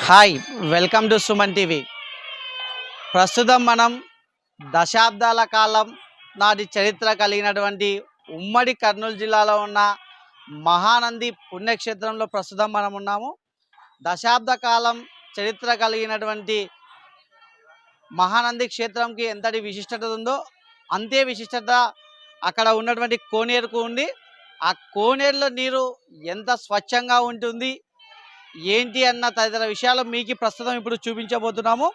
Hi, welcome to Suman TV. ప్రస్తుతం మనం దశాబ్దాల కాలం నాటి చరిత్ర కలిగినటువంటి ఉమ్మడి కర్నూలు జిల్లాలో ఉన్న మహానంది పుణ్యక్షేత్రంలో ప్రస్తుతం మనం ఉన్నాము. దశాబ్ద కాలం చరిత్ర కలిగినటువంటి మహానంది క్షేత్రంకి ఎంతటి విశిష్టత ఉందో అంతే విశిష్టత అక్కడ ఉన్నటువంటి కోనేరుకు ఉంది. ఆ కోనేరులో నీరు ఎంత స్వచ్ఛంగా ఉంటుంది ఏంటి అన్న తదితర విషయాలు మీకు ప్రస్తుతం ఇప్పుడు చూపించబోతున్నాము.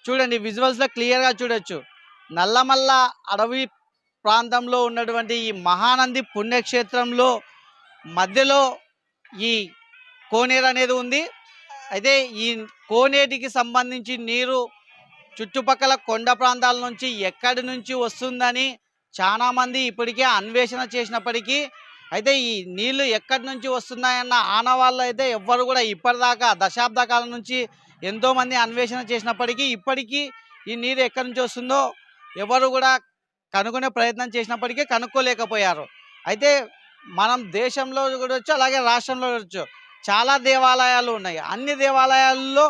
చూడండి, విజువల్స్లో క్లియర్గా చూడొచ్చు. నల్లమల్ల అడవి ప్రాంతంలో ఉన్నటువంటి ఈ మహానంది పుణ్యక్షేత్రంలో మధ్యలో ఈ కోనేరు అనేది ఉంది. అయితే ఈ కోనేటికి సంబంధించి నీరు చుట్టుపక్కల కొండ ప్రాంతాల నుంచి ఎక్కడి నుంచి వస్తుందని చాలామంది ఇప్పటికే అన్వేషణ చేసినప్పటికీ అయితే ఈ నీళ్లు ఎక్కడి నుంచి వస్తున్నాయన్న ఆనవాళ్ళు అయితే ఎవ్వరు కూడా ఇప్పటిదాకా దశాబ్ద కాలం నుంచి ఎంతోమంది అన్వేషణ చేసినప్పటికీ ఇప్పటికీ ఈ నీరు ఎక్కడి నుంచి వస్తుందో ఎవరు కూడా కనుక్కునే ప్రయత్నం చేసినప్పటికీ కనుక్కోలేకపోయారు. అయితే మనం దేశంలో కూడా అలాగే రాష్ట్రంలో కూడా చాలా దేవాలయాలు ఉన్నాయి. అన్ని దేవాలయాల్లో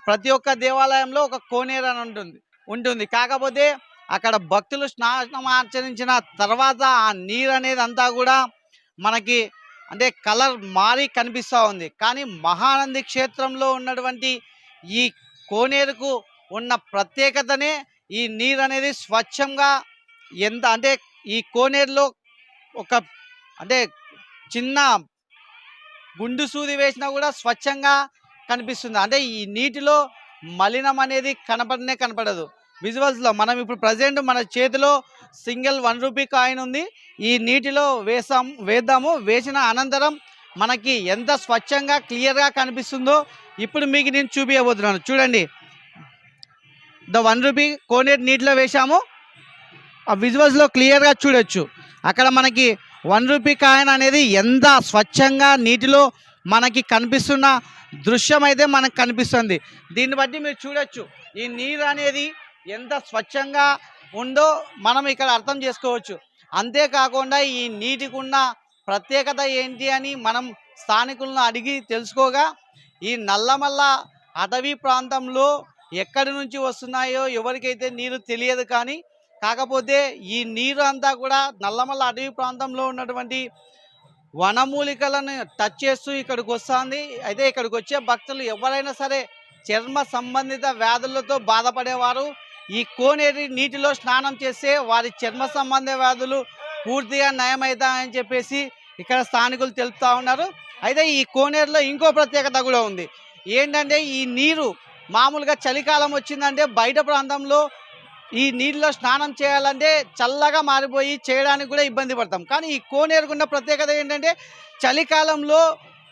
ప్రతి ఒక్క దేవాలయంలో ఒక కోనేరు అని ఉంటుంది. కాకపోతే అక్కడ భక్తులు స్నానం ఆచరించిన తర్వాత ఆ నీరు అనేది అంతా కూడా మనకి అంటే కలర్ మారి కనిపిస్తూ ఉంది. కానీ మహానంది క్షేత్రంలో ఉన్నటువంటి ఈ కోనేరుకు ఉన్న ప్రత్యేకతనే ఈ నీరు అనేది స్వచ్ఛంగా ఎంత అంటే ఈ కోనేరులో ఒక అంటే చిన్న గుండు సూది వేసినా కూడా స్వచ్ఛంగా కనిపిస్తుంది. అంటే ఈ నీటిలో మలినం అనేది కనపడదు. విజువల్స్లో మనం ఇప్పుడు ప్రజెంట్ మన చేతిలో సింగిల్ 1 రూపీ కాయిన్ ఉంది. ఈ నీటిలో వేద్దాము. వేసిన అనంతరం మనకి ఎంత స్వచ్ఛంగా క్లియర్గా కనిపిస్తుందో ఇప్పుడు మీకు నేను చూపించబోతున్నాను. చూడండి, ద 1 రూపీ కోనేరు నీటిలో వేసాము. ఆ విజువల్స్లో క్లియర్గా చూడొచ్చు. అక్కడ మనకి 1 రూపీ కాయిన్ అనేది ఎంత స్వచ్ఛంగా నీటిలో మనకి కనిపిస్తున్న దృశ్యం అయితే మనకు కనిపిస్తుంది. దీన్ని బట్టి మీరు చూడొచ్చు ఈ నీరు అనేది ఎంత స్వచ్ఛంగా ఉందో మనం ఇక్కడ అర్థం చేసుకోవచ్చు. అంతేకాకుండా ఈ నీటికి ఉన్న ప్రత్యేకత ఏంటి అని మనం స్థానికులను అడిగి తెలుసుకోగా ఈ నల్లమల్ల అటవీ ప్రాంతంలో ఎక్కడి నుంచి వస్తున్నాయో ఎవరికైతే నీరు తెలియదు. కానీ కాకపోతే ఈ నీరు అంతా కూడా నల్లమల్ల అటవీ ప్రాంతంలో ఉన్నటువంటి వనమూలికలను టచ్ చేస్తూ ఇక్కడికి వస్తుంది. అయితే ఇక్కడికి వచ్చే భక్తులు ఎవరైనా సరే చర్మ సంబంధిత వ్యాధులతో బాధపడేవారు ఈ కోనేరు నీటిలో స్నానం చేస్తే వారి చర్మ సంబంధ వ్యాధులు పూర్తిగా నయమవుతాయని చెప్పేసి ఇక్కడ స్థానికులు తెలుపుతూ ఉన్నారు. అయితే ఈ కోనేరులో ఇంకో ప్రత్యేకత కూడా ఉంది. ఏంటంటే ఈ నీరు మామూలుగా చలికాలం వచ్చిందంటే బయట ప్రాంతంలో ఈ నీళ్ళలో స్నానం చేయాలంటే చల్లగా మారిపోయి చేయడానికి కూడా ఇబ్బంది పడతాం. కానీ ఈ కోనేరుకున్న ప్రత్యేకత ఏంటంటే చలికాలంలో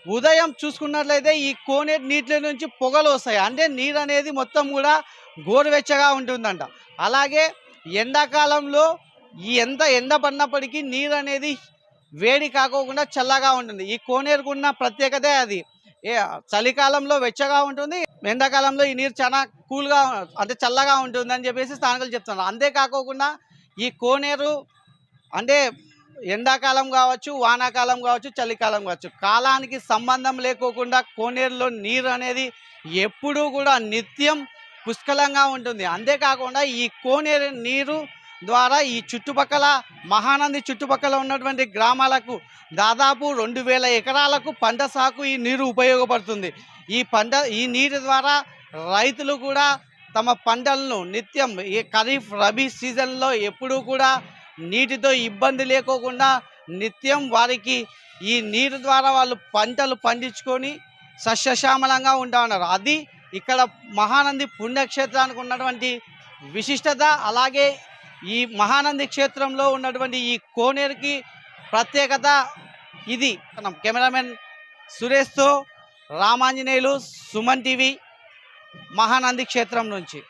ఉదయం చూసుకున్నట్లయితే ఈ కోనేరు నీటిలో నుంచి పొగలు వస్తాయి. అంటే నీరు అనేది మొత్తం కూడా గోరువెచ్చగా ఉంటుందంట. అలాగే ఎండాకాలంలో ఎంత ఎండ పడినప్పటికీ నీరు అనేది వేడి కాకోకుండా చల్లగా ఉంటుంది. ఈ కోనేరుకున్న ప్రత్యేకతే అది. చలికాలంలో వెచ్చగా ఉంటుంది, ఎండాకాలంలో ఈ నీరు చాలా కూల్గా అంటే చల్లగా ఉంటుంది అని చెప్పేసి స్థానికులు చెప్తున్నారు. అంతేకాకోకుండా ఈ కోనేరు అంటే ఎండాకాలం కావచ్చు, వానాకాలం కావచ్చు, చలికాలం కావచ్చు, కాలానికి సంబంధం లేకోకుండా కోనేరులో నీరు అనేది ఎప్పుడూ కూడా నిత్యం పుష్కలంగా ఉంటుంది. అంతేకాకుండా ఈ కోనేరు నీరు ద్వారా ఈ చుట్టుపక్కల మహానంది చుట్టుపక్కల ఉన్నటువంటి గ్రామాలకు దాదాపు 2000 ఎకరాలకు పంట సాగు ఈ నీరు ఉపయోగపడుతుంది. ఈ నీరు ద్వారా రైతులు కూడా తమ పంటలను నిత్యం ఈ ఖరీఫ్ రబీ సీజన్లో ఎప్పుడూ కూడా నీటితో ఇబ్బంది లేకోకుండా నిత్యం వారికి ఈ నీరు ద్వారా వాళ్ళు పంటలు పండించుకొని సస్యశ్యామలంగా ఉంటా ఉన్నారు. అది ఇక్కడ మహానంది పుణ్యక్షేత్రానికి ఉన్నటువంటి విశిష్టత. అలాగే ఈ మహానంది క్షేత్రంలో ఉన్నటువంటి ఈ కోనేరుకి ప్రత్యేకత ఇది. కెమెరామెన్ సురేష్తో రామాంజనేయులు, సుమన్ టీవీ, మహానంది క్షేత్రం నుంచి.